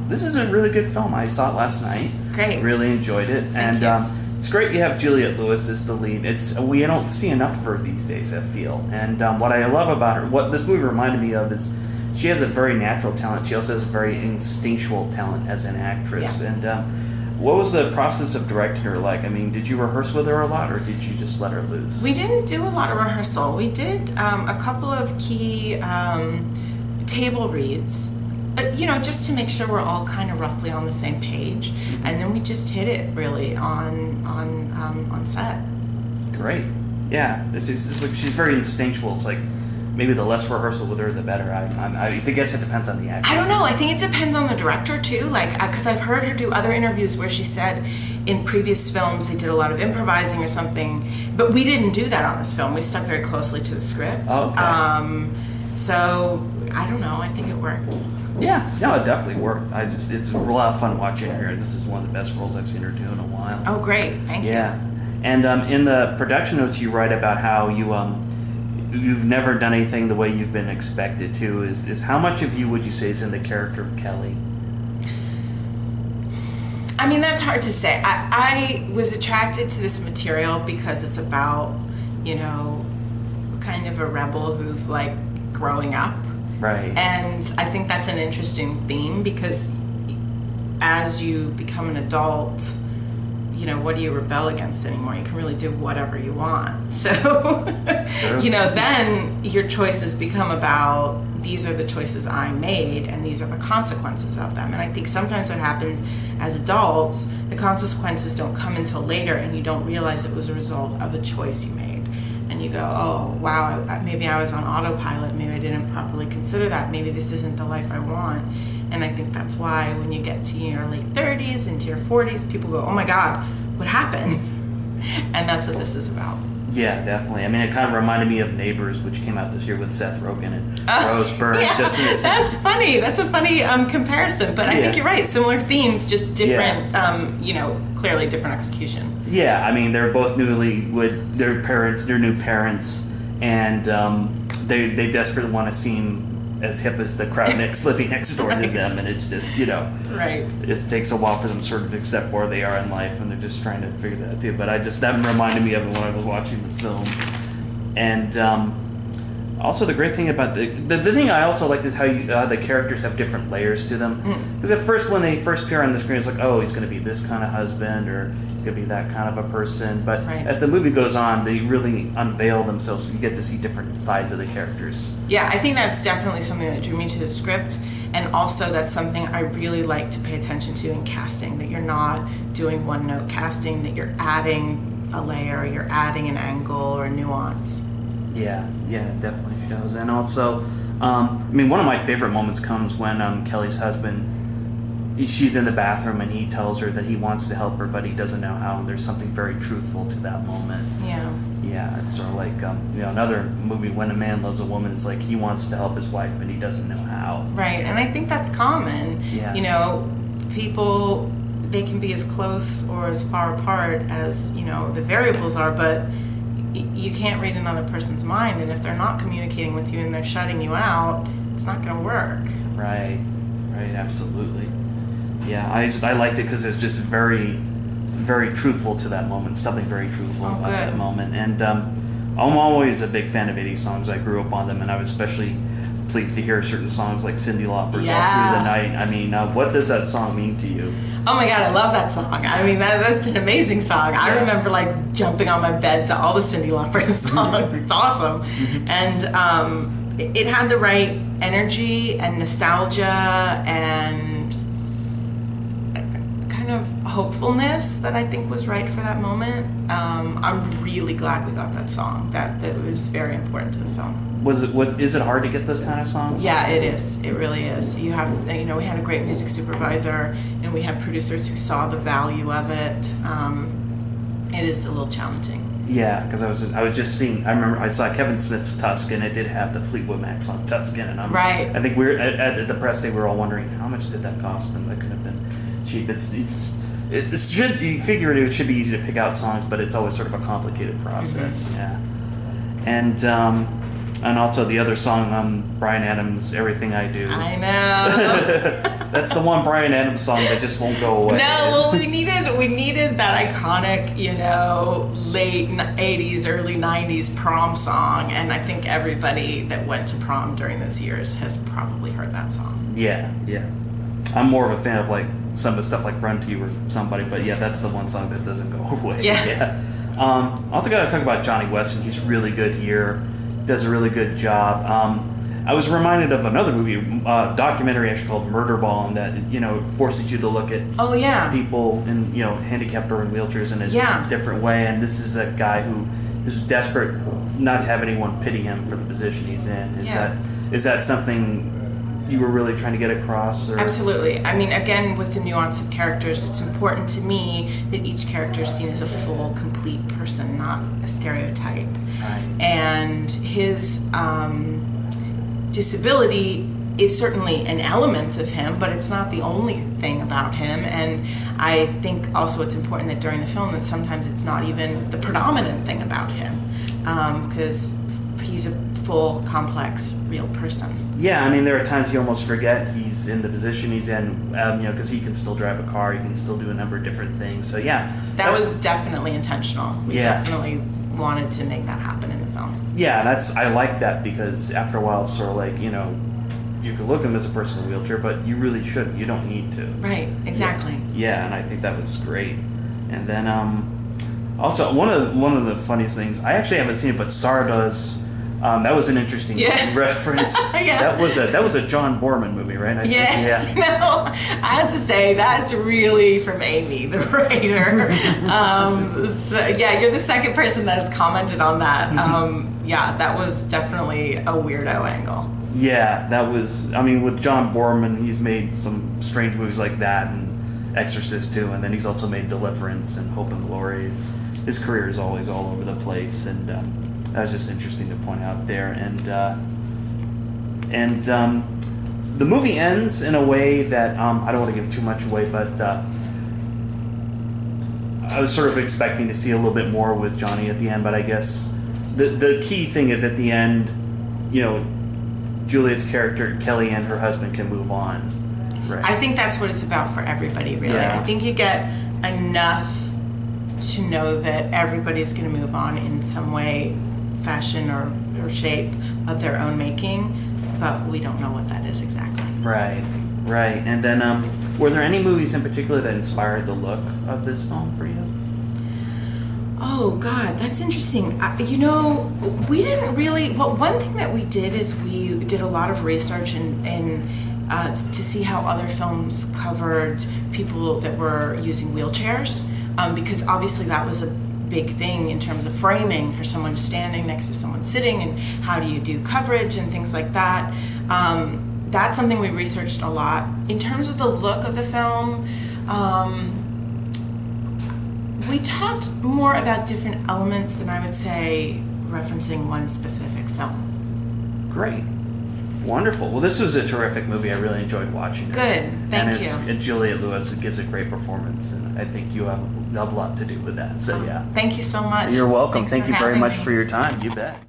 this is a really good film. I saw it last night. Great. Really enjoyed it. Thank you. It's great you have Juliette Lewis as the lead. We don't see enough of her these days, I feel. And what I love about her, what this movie reminded me of, is she has a very natural talent. She also has a very instinctual talent as an actress. Yeah. And what was the process of directing her like? I mean, did you rehearse with her a lot, or did you just let her loose? We didn't do a lot of rehearsal. We did a couple of key table reads, just to make sure we're all kind of roughly on the same page, and then we just hit it really on set. Great, yeah. It's just like she's very instinctual. It's like maybe the less rehearsal with her, the better. I guess it depends on the actress. I don't know. I think it depends on the director too. Like, because I've heard her do other interviews where she said in previous films they did a lot of improvising or something, but we didn't do that on this film. We stuck very closely to the script. Oh, okay. So I don't know. I think it worked. Yeah, no, it definitely worked. It's a lot of fun watching her. This is one of the best roles I've seen her do in a while. Oh, great! Thank you. Yeah, and in the production notes you write about how you've never done anything the way you've been expected to. Is how much of you would you say is in the character of Kelly? I mean, that's hard to say. I was attracted to this material because it's about, kind of a rebel who's like growing up. Right. And I think that's an interesting theme because as you become an adult, what do you rebel against anymore? You can really do whatever you want. So, Sure. Then your choices become about, these are the choices I made and these are the consequences of them. And I think sometimes what happens as adults, the consequences don't come until later and you don't realize it was a result of a choice you made. And you go, oh, wow, maybe I was on autopilot. Maybe I didn't properly consider that. Maybe this isn't the life I want. And I think that's why when you get to your late 30s, into your 40s, people go, oh my God, what happened? And that's what this is about. Yeah, definitely. I mean, it kind of reminded me of Neighbors, which came out this year with Seth Rogen and Rose Byrne. Yeah, just in the same. that's funny. That's a funny comparison. But I think you're right. Similar themes, just different, clearly different execution. Yeah, I mean, they're both newlywed, they're new parents, and they desperately want to seem as hip as the crowd living next door to them, and it's just, Right. It takes a while for them to sort of accept where they are in life, and they're just trying to figure that out too. But that reminded me of it when I was watching the film. And also the great thing about the thing I also liked is how the characters have different layers to them. Because at first, when they first appear on the screen, it's like, oh, he's going to be this kind of husband, or he's going to be that kind of a person. But as the movie goes on, they really unveil themselves. You get to see different sides of the characters. Yeah, I think that's definitely something that drew me to the script. And also that's something I really like to pay attention to in casting, that you're not doing one-note casting, that you're adding a layer, you're adding an angle or a nuance. Yeah, it definitely shows. And also, one of my favorite moments comes when Kelly's husband, she's in the bathroom and he tells her that he wants to help her, but he doesn't know how. And there's something very truthful to that moment. Yeah, it's sort of like, another movie, When a Man Loves a Woman, is like he wants to help his wife, but he doesn't know how. Right, and I think that's common. Yeah. People, they can be as close or as far apart as, the variables are, but you can't read another person's mind, and if they're not communicating with you and they're shutting you out, it's not going to work. Right, absolutely. Yeah, I liked it because it's just very, very truthful to that moment. Something very truthful about that moment. And I'm always a big fan of 80s songs. I grew up on them, and I was especially pleased to hear certain songs like Cyndi Lauper's All Through the Night. I mean, what does that song mean to you? Oh my God, I love that song. I mean, that's an amazing song. I remember like jumping on my bed to all the Cyndi Lauper songs. It's awesome. And it had the right energy and nostalgia and kind of hopefulness that I think was right for that moment. I'm really glad we got that song. That was very important to the film. Is it hard to get those kind of songs? Yeah, it is. It really is. You have, we had a great music supervisor, and we had producers who saw the value of it. It is a little challenging. Yeah, because I was just seeing. I remember I saw Kevin Smith's Tusk, and it did have the Fleetwood Mac song Tusk in it. I think we're at the press day. We were all wondering how much did that cost, and that could have been cheap. It should, you figure it should be easy to pick out songs, but it's always sort of a complicated process. Mm-hmm. Yeah, and also the other song, Bryan Adams' "Everything I Do." I know. That's the one Bryan Adams song that just won't go away. No, well, we needed that iconic, late 80s, early 90s prom song, and I think everybody that went to prom during those years has probably heard that song. Yeah. I'm more of a fan of like some of the stuff like Run to You or Somebody, but yeah, that's the one song that doesn't go away. Yeah. Also got to talk about Johnny Weston. He's really good here. Does a really good job. I was reminded of another movie, documentary actually called Murder Ball, and that forces you to look at people in handicapped or in wheelchairs in a different way. And this is a guy who is desperate not to have anyone pity him for the position he's in. Is that something you were really trying to get across? Or? Absolutely. I mean, again, with the nuance of characters, it's important to me that each character is seen as a full, complete person, not a stereotype. Right. And his disability is certainly an element of him, but it's not the only thing about him. And I think also it's important that during the film that sometimes it's not even the predominant thing about him, because he's a full, complex, real person. Yeah, I mean, there are times you almost forget he's in the position he's in, because he can still drive a car, he can still do a number of different things. So yeah, that was definitely intentional. We definitely wanted to make that happen in the film. Yeah, I like that, because after a while it's sort of like, you can look at him as a person in a wheelchair, but you really shouldn't. You don't need to. Right, exactly. Yeah, and I think that was great. And then also one of the funniest things, I actually haven't seen it, but Sarah does. That was an interesting reference. That was a John Borman movie, right? Yeah. No, I have to say that's really from Amy, the writer. You're the second person that has commented on that. That was definitely a weirdo angle. Yeah, that was. I mean, with John Borman, he's made some strange movies like that, and Exorcist too, and then he's also made Deliverance and Hope and Glory. His career is always all over the place, and that was just interesting to point out there. And the movie ends in a way that I don't want to give too much away, but I was sort of expecting to see a little bit more with Johnny at the end, but I guess the key thing is at the end, Juliet's character, Kelly, and her husband can move on. Right. I think that's what it's about for everybody, really. Yeah. I think you get enough to know that everybody's going to move on in some way, fashion, or shape of their own making, but we don't know what that is exactly. Right. And then, were there any movies in particular that inspired the look of this film for you? Oh, God, that's interesting. We didn't really... Well, one thing that we did is we did a lot of research to see how other films covered people that were using wheelchairs, because obviously that was a big thing in terms of framing for someone standing next to someone sitting, and how do you do coverage and things like that. That's something we researched a lot. In terms of the look of the film, we talked more about different elements than I would say referencing one specific film. Great. Wonderful. Well, this was a terrific movie. I really enjoyed watching it. Good. Thank you. And Juliette Lewis gives a great performance, and I think you have a lot to do with that. So, yeah. Thank you so much. You're welcome. Thanks Thank for you very having much me. for your time. You bet.